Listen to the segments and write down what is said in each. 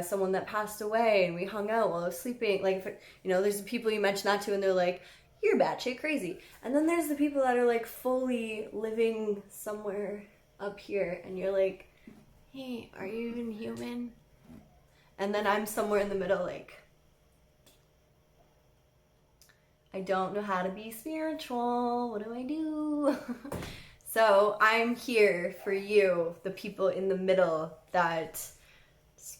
someone that passed away and we hung out while I was sleeping. Like, if, there's the people you mention that to and they're like, you're batshit crazy. And then there's the people that are like fully living somewhere up here and you're like, hey, are you even human? And then I'm somewhere in the middle, like, I don't know how to be spiritual. What do I do? So I'm here for you, the people in the middle that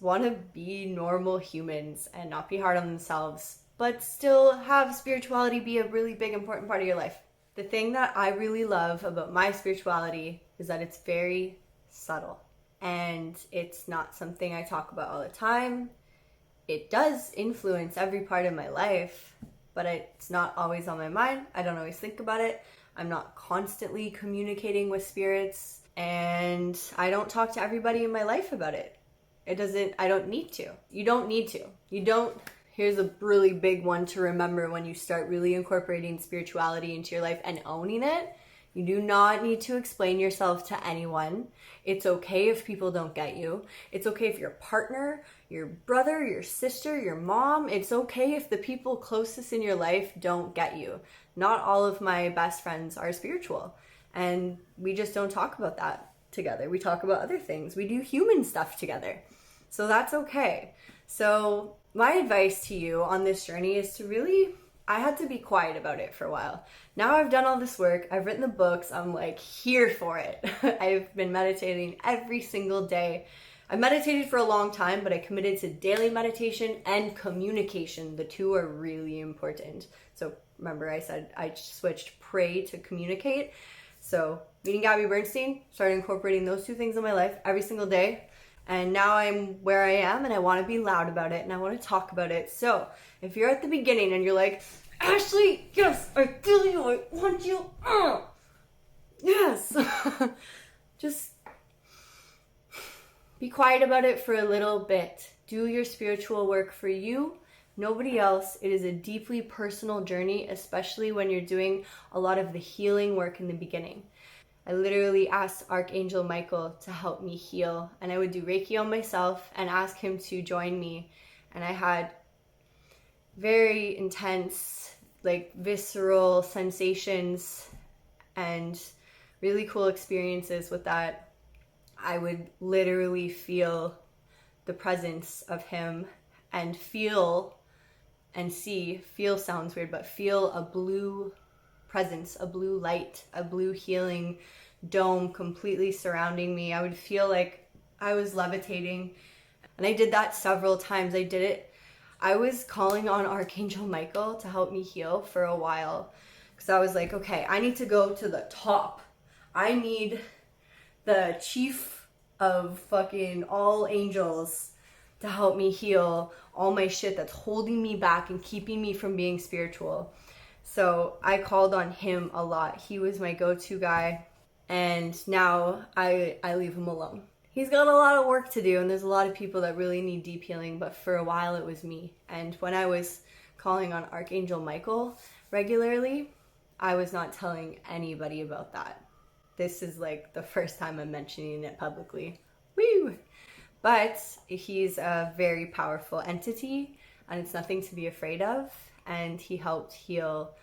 want to be normal humans and not be hard on themselves, but still have spirituality be a really big, important part of your life. The thing that I really love about my spirituality is that it's very subtle and it's not something I talk about all the time. It does influence every part of my life, but it's not always on my mind. I don't always think about it. I'm not constantly communicating with spirits, and I don't talk to everybody in my life about it. I don't need to. You don't need to. Here's a really big one to remember when you start really incorporating spirituality into your life and owning it. You do not need to explain yourself to anyone. It's okay if people don't get you. It's okay if your partner, your brother, your sister, your mom, it's okay if the people closest in your life don't get you. Not all of my best friends are spiritual, and we just don't talk about that together. We talk about other things. We do human stuff together. So that's okay. So my advice to you on this journey is to really, I had to be quiet about it for a while. Now I've done all this work, I've written the books, I'm like here for it. I've been meditating every single day. I meditated for a long time, but I committed to daily meditation and communication. The two are really important. So remember I said I switched pray to communicate. So meeting Gabby Bernstein, started incorporating those two things in my life every single day. And now I'm where I am and I want to be loud about it and I want to talk about it. So if you're at the beginning and you're like, Ashley, yes, I feel you, I want you, yes. Just be quiet about it for a little bit. Do your spiritual work for you, nobody else. It is a deeply personal journey, especially when you're doing a lot of the healing work in the beginning. I literally asked Archangel Michael to help me heal, and I would do Reiki on myself and ask him to join me. And I had very intense, like visceral sensations and really cool experiences with that. I would literally feel the presence of him and feel and see, feel sounds weird, but feel a blue presence, a blue light, a blue healing dome completely surrounding me. I would feel like I was levitating. And I did that several times. I was calling on Archangel Michael to help me heal for a while because I was like, okay, I need to go to the top. I need the chief of fucking all angels to help me heal all my shit that's holding me back and keeping me from being spiritual. So I called on him a lot. He was my go-to guy, and now I leave him alone. He's got a lot of work to do, and there's a lot of people that really need deep healing, but for a while it was me. And when I was calling on Archangel Michael regularly, I was not telling anybody about that. This is like the first time I'm mentioning it publicly. Woo! But he's a very powerful entity, and it's nothing to be afraid of. And he helped heal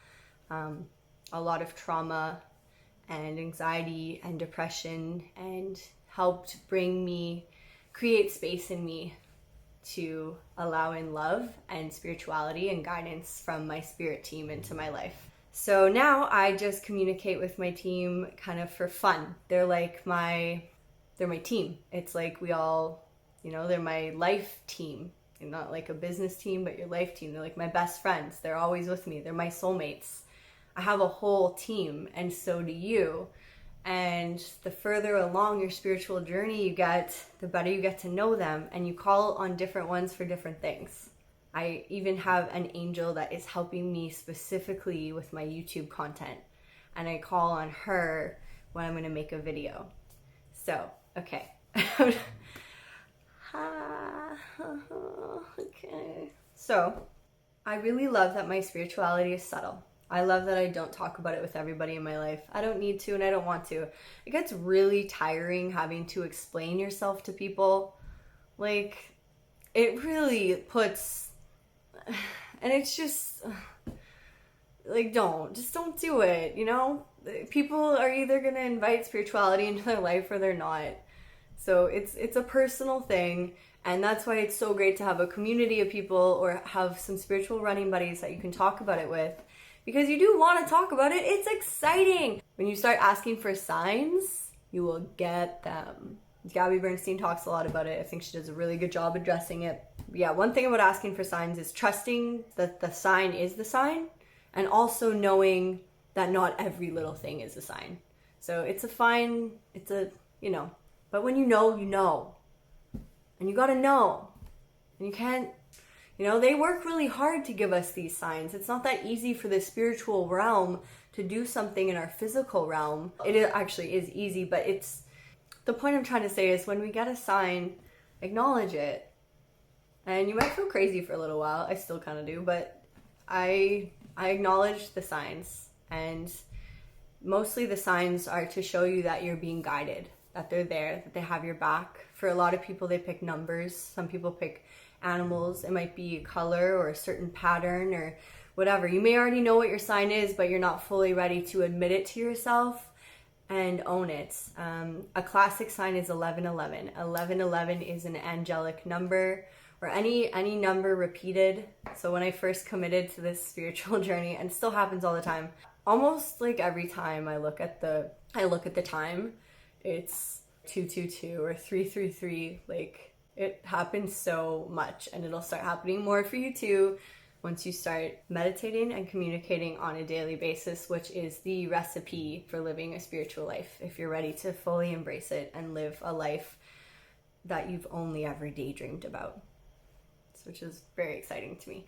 a lot of trauma and anxiety and depression, and helped create space in me to allow in love and spirituality and guidance from my spirit team into my life. So now I just communicate with my team kind of for fun. They're my team. It's like we all, they're my life team. You're not like a business team, but your life team. They're like my best friends. They're always with me. They're my soulmates. I have a whole team, and so do you. And the further along your spiritual journey you get, the better you get to know them, and you call on different ones for different things. I even have an angel that is helping me specifically with my YouTube content, and I call on her when I'm going to make a video. So, okay. Okay. So, I really love that my spirituality is subtle. I love that I don't talk about it with everybody in my life. I don't need to, and I don't want to. It gets really tiring having to explain yourself to people. Like, it really puts, and it's just like, don't do it, you know? People are either going to invite spirituality into their life or they're not. So it's a personal thing, and that's why it's so great to have a community of people or have some spiritual running buddies that you can talk about it with, because you do want to talk about it. It's exciting. When you start asking for signs, you will get them. Gabby Bernstein talks a lot about it. I think she does a really good job addressing it. Yeah, one thing about asking for signs is trusting that the sign is the sign, and also knowing that not every little thing is a sign. So you know, but when you know, and you gotta know, and you can't, you know, they work really hard to give us these signs. It's not that easy for the spiritual realm to do something in our physical realm. It actually is easy, but the point I'm trying to say is when we get a sign, acknowledge it. And you might feel crazy for a little while. I still kind of do, but I acknowledge the signs, and mostly the signs are to show you that you're being guided, that they're there, that they have your back. For a lot of people, they pick numbers. Some people pick animals. It might be a color or a certain pattern or whatever. You may already know what your sign is, but you're not fully ready to admit it to yourself and own it. A classic sign is 1111. 1111 is an angelic number, or any number repeated. So when I first committed to this spiritual journey, and it still happens all the time, almost like every time I look at the time, it's 222 or 333. Like, it happens so much, and it'll start happening more for you too once you start meditating and communicating on a daily basis, which is the recipe for living a spiritual life, if you're ready to fully embrace it and live a life that you've only ever daydreamed about, which is very exciting to me.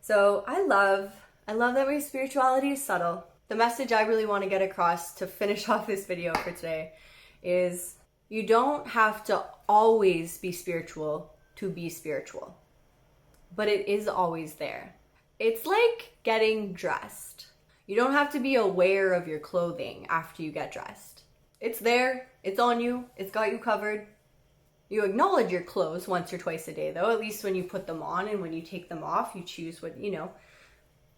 So I love that my spirituality is subtle. The message I really want to get across to finish off this video for today is you don't have to always be spiritual to be spiritual, but it is always there. It's like getting dressed. You don't have to be aware of your clothing after you get dressed. It's there, it's on you, it's got you covered. You acknowledge your clothes once or twice a day though, at least when you put them on, and when you take them off, you choose what, you know.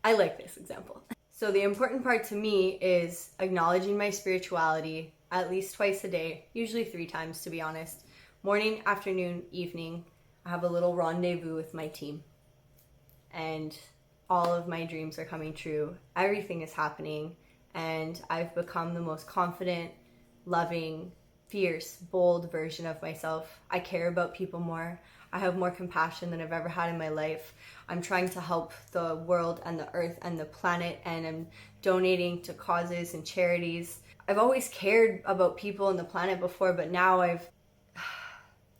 I like this example. So the important part to me is acknowledging my spirituality at least twice a day, usually 3 times to be honest. Morning, afternoon, evening. I have a little rendezvous with my team, and all of my dreams are coming true. Everything is happening, and I've become the most confident, loving, fierce, bold version of myself. I care about people more. I have more compassion than I've ever had in my life. I'm trying to help the world and the earth and the planet, and I'm donating to causes and charities. I've always cared about people and the planet before, but now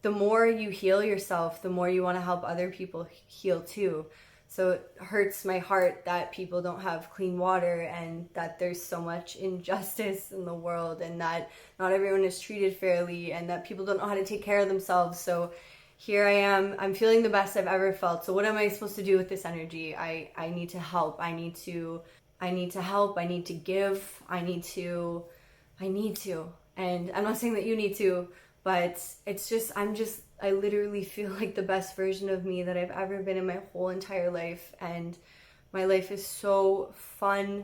the more you heal yourself, the more you want to help other people heal too. So it hurts my heart that people don't have clean water, and that there's so much injustice in the world, and that not everyone is treated fairly, and that people don't know how to take care of themselves. So here I am, I'm feeling the best I've ever felt. So what am I supposed to do with this energy? I need to help. I need to help. I need to give. I need to. And I'm not saying that you need to, but I literally feel like the best version of me that I've ever been in my whole entire life. And my life is so fun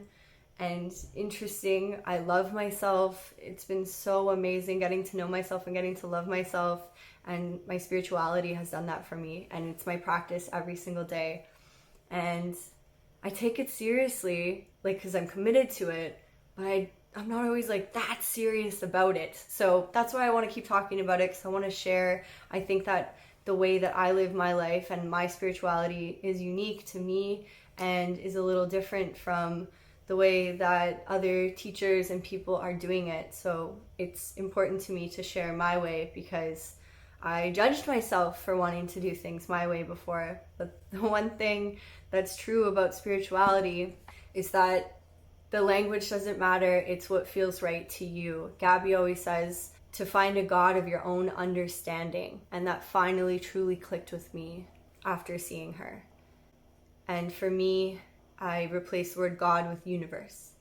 and interesting. I love myself. It's been so amazing getting to know myself and getting to love myself. And my spirituality has done that for me. And it's my practice every single day. And I take it seriously, like, because I'm committed to it, but I'm not always like that serious about it. So that's why I want to keep talking about it, because I want to share. I think that the way that I live my life and my spirituality is unique to me and is a little different from the way that other teachers and people are doing it. So it's important to me to share my way, because I judged myself for wanting to do things my way before. But the one thing that's true about spirituality is that the language doesn't matter, it's what feels right to you. Gabby always says to find a God of your own understanding, and that finally truly clicked with me after seeing her. And for me, I replaced the word God with universe.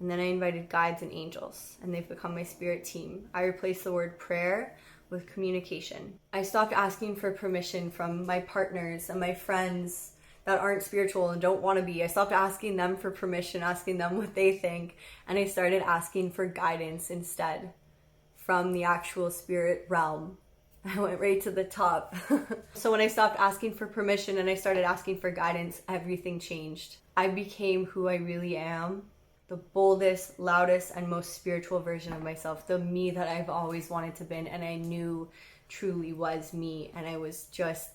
And then I invited guides and angels, and they've become my spirit team. I replaced the word prayer with communication. I stopped asking for permission from my partners and my friends that aren't spiritual and don't want to be. I stopped asking them for permission, asking them what they think, and I started asking for guidance instead from the actual spirit realm. I went right to the top. So when I stopped asking for permission and I started asking for guidance, everything changed. I became who I really am, the boldest, loudest, and most spiritual version of myself, the me that I've always wanted to be, and I knew truly was me, and I was just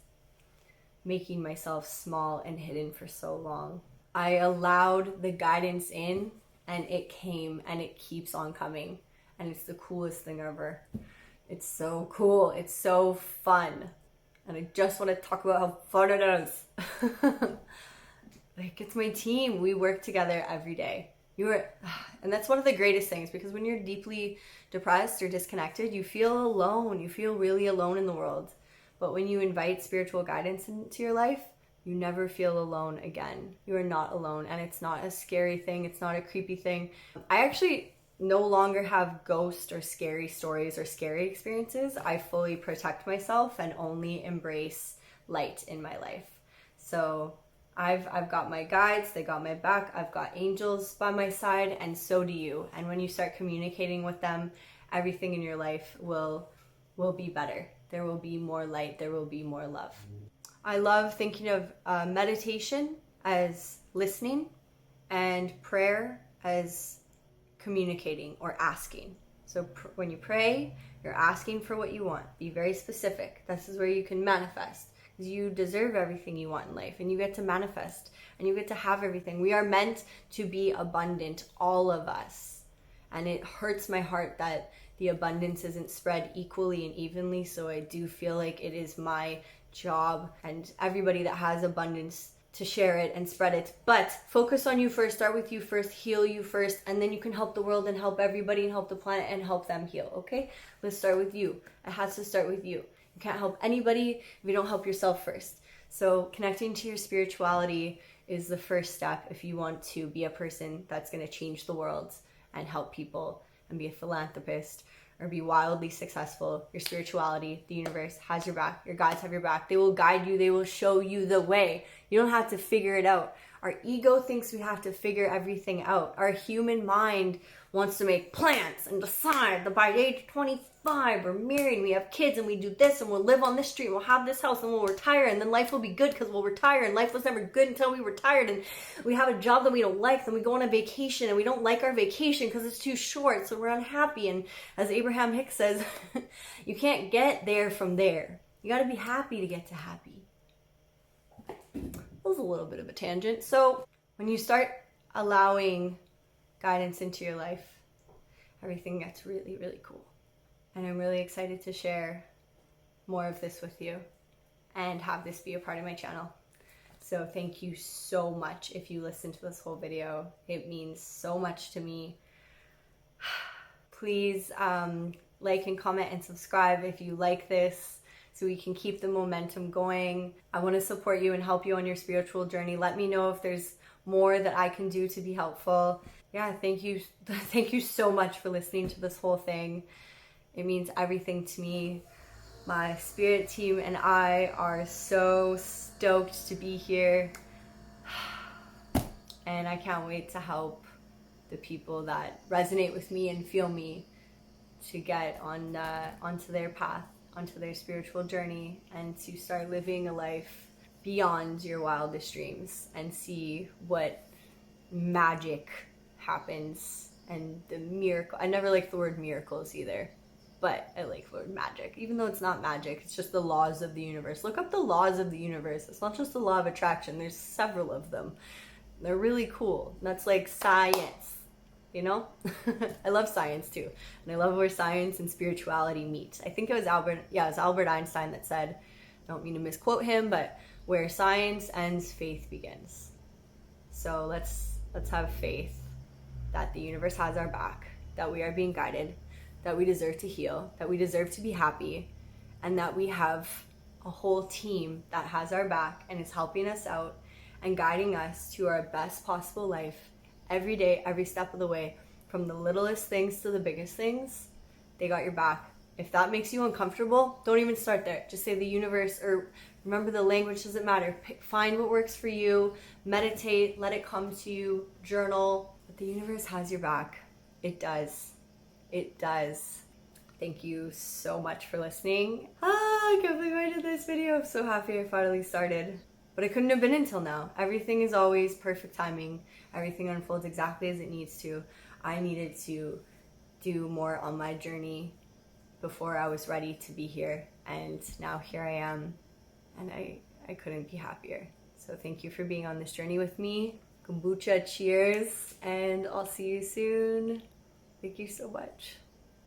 making myself small and hidden for so long. I allowed the guidance in, and it came, and it keeps on coming, and it's the coolest thing ever. It's so cool. It's so fun. And I just want to talk about how fun it is. Like, it's my team. We work together every day. And that's one of the greatest things, because when you're deeply depressed or disconnected, you feel alone. You feel really alone in the world. But when you invite spiritual guidance into your life, you never feel alone again. You are not alone. And it's not a scary thing. It's not a creepy thing. I actually no longer have ghost or scary stories or scary experiences. I fully protect myself and only embrace light in my life. So I've got my guides, they got my back, I've got angels by my side, and so do you. And when you start communicating with them, everything in your life will be better. There will be more light, there will be more love. I love thinking of meditation as listening and prayer as communicating or asking. So when you pray, you're asking for what you want. Be very specific. This is where you can manifest, because you deserve everything you want in life, and you get to manifest, and you get to have everything. We are meant to be abundant, all of us. And it hurts my heart that the abundance isn't spread equally and evenly. So I do feel like it is my job, and everybody that has abundance, to share it and spread it. But focus on you first, start with you first, heal you first, and then you can help the world and help everybody and help the planet and help them heal, okay? Let's start with you. It has to start with you. You can't help anybody if you don't help yourself first. So connecting to your spirituality is the first step if you want to be a person that's going to change the world and help people and be a philanthropist or be wildly successful. Your spirituality, the universe has your back. Your guides have your back. They will guide you. They will show you the way. You don't have to figure it out. Our ego thinks we have to figure everything out. Our human mind wants to make plans and decide that by age 25 we're married, we have kids, and we do this, and we'll live on this street, and we'll have this house, and we'll retire, and then life will be good because we'll retire, and life was never good until we retired, and we have a job that we don't like, then we go on a vacation, and we don't like our vacation because it's too short, so we're unhappy. And as Abraham Hicks says, you can't get there from there. You got to be happy to get to happy. That was a little bit of a tangent. So when you start allowing guidance into your life, everything gets really, really cool. And I'm really excited to share more of this with you and have this be a part of my channel. So thank you so much if you listen to this whole video. It means so much to me. Please like and comment and subscribe if you like this, so we can keep the momentum going. I want to support you and help you on your spiritual journey. Let me know if there's more that I can do to be helpful. Yeah, thank you. Thank you so much for listening to this whole thing. It means everything to me. My spirit team and I are so stoked to be here. And I can't wait to help the people that resonate with me and feel me to get onto their path, onto their spiritual journey, and to start living a life beyond your wildest dreams and see what magic happens and the miracle. I never like the word miracles either, but I like the word magic, even though it's not magic. It's just the laws of the universe. Look up the laws of the universe. It's not just the law of attraction. There's several of them. They're really cool. That's like science, you know? I love science too. And I love where science and spirituality meet. I think it was Albert Einstein that said, I don't mean to misquote him, but where science ends, faith begins. So let's have faith that the universe has our back, that we are being guided, that we deserve to heal, that we deserve to be happy, and that we have a whole team that has our back and is helping us out and guiding us to our best possible life every day, every step of the way, from the littlest things to the biggest things. They got your back. If that makes you uncomfortable, don't even start there. Just say the universe, or remember, the language doesn't matter. Find what works for you, meditate, let it come to you, journal. But the universe has your back. It does. It does. Thank you so much for listening. I can't believe I did this video. I'm so happy I finally started. But it couldn't have been until now. Everything is always perfect timing. Everything unfolds exactly as it needs to. I needed to do more on my journey before I was ready to be here, and now here I am, and I couldn't be happier. So thank you for being on this journey with me. Kombucha cheers, and I'll see you soon. Thank you so much.